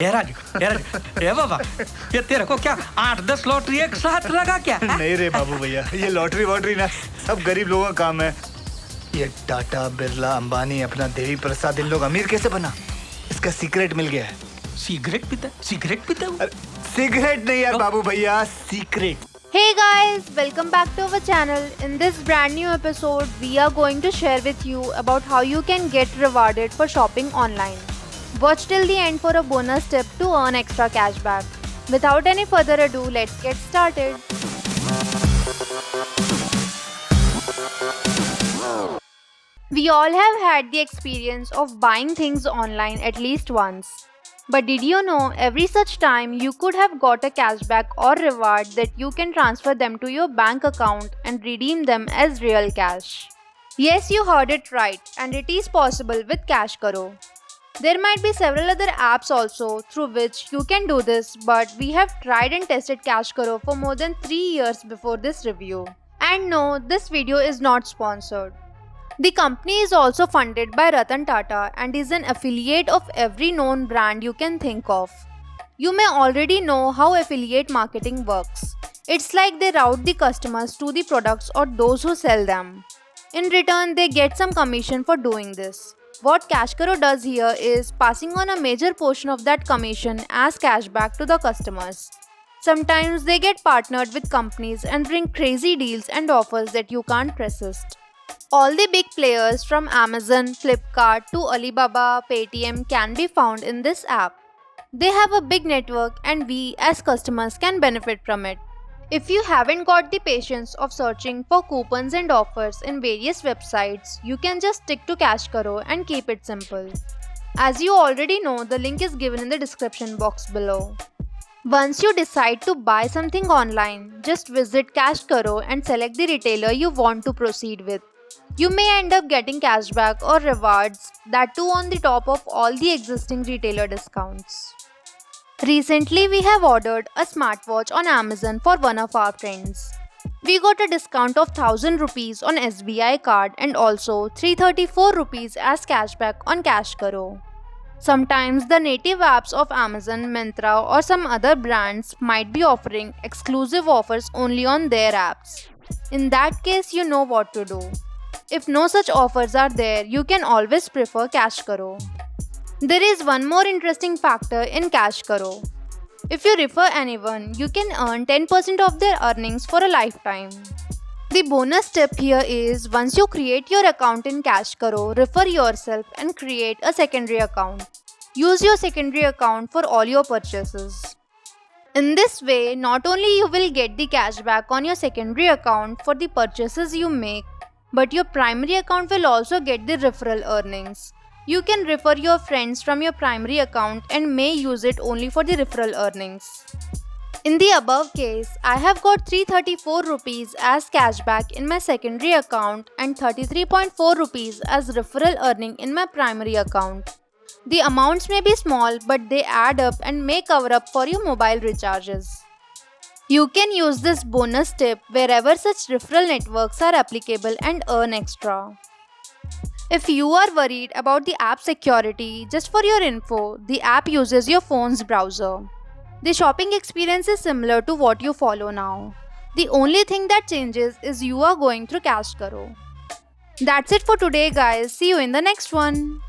ये राजू, ये बाबा, ये तेरे को क्या 8-10 लॉटरी एक साथ लगा क्या? नहीं रे बाबू भैया, ये लॉटरी वॉटरी ना सब गरीब लोगों का काम है। ये टाटा, बिरला, अंबानी, अपना देवी प्रसाद, इन लोग अमीर कैसे बना, इसका सीक्रेट मिल गया है। सिगरेट पीता? सिगरेट नहीं यार बाबू भैया, secret. Hey guys, welcome back to our channel. In this brand new episode, we are going to share with you about how you can get rewarded for shopping online. Watch till the end for a bonus tip to earn extra cashback. Without any further ado, let's get started. We all have had the experience of buying things online at least once. But did you know every such time you could have got a cashback or reward that you can transfer them to your bank account and redeem them as real cash? Yes, you heard it right, and it is possible with Cash Karo. There might be several other apps also through which you can do this, but we have tried and tested Cash Karo for more than 3 years before this review. And no, this video is not sponsored. The company is also funded by Ratan Tata and is an affiliate of every known brand you can think of. You may already know how affiliate marketing works. It's like they route the customers to the products or those who sell them. In return, they get some commission for doing this. What Cash Karo does here is passing on a major portion of that commission as cashback to the customers. Sometimes they get partnered with companies and bring crazy deals and offers that you can't resist. All the big players from Amazon, Flipkart to Alibaba, Paytm can be found in this app. They have a big network and we as customers can benefit from it. If you haven't got the patience of searching for coupons and offers in various websites, you can just stick to Cash Karo and keep it simple. As you already know, the link is given in the description box below. Once you decide to buy something online, just visit Cash Karo and select the retailer you want to proceed with. You may end up getting cashback or rewards, that too on the top of all the existing retailer discounts. Recently, we have ordered a smartwatch on Amazon for one of our friends. We got a discount of 1000 rupees on SBI card and also 334 rupees as cashback on Cash Karo. Sometimes the native apps of Amazon, Myntra or some other brands might be offering exclusive offers only on their apps. In that case, you know what to do. If no such offers are there, you can always prefer Cash Karo. There is one more interesting factor in Cash Karo. If you refer anyone, you can earn 10% of their earnings for a lifetime. The bonus tip here is once you create your account in Cash Karo, refer yourself and create a secondary account. Use your secondary account for all your purchases. In this way, not only you will get the cashback on your secondary account for the purchases you make, but your primary account will also get the referral earnings. You can refer your friends from your primary account and may use it only for the referral earnings. In the above case, I have got 334 rupees as cashback in my secondary account and 33.4 rupees as referral earning in my primary account. The amounts may be small, but they add up and may cover up for your mobile recharges. You can use this bonus tip wherever such referral networks are applicable and earn extra. If you are worried about the app security, just for your info, the app uses your phone's browser. The shopping experience is similar to what you follow now. The only thing that changes is you are going through Cash Karo. That's it for today guys, see you in the next one.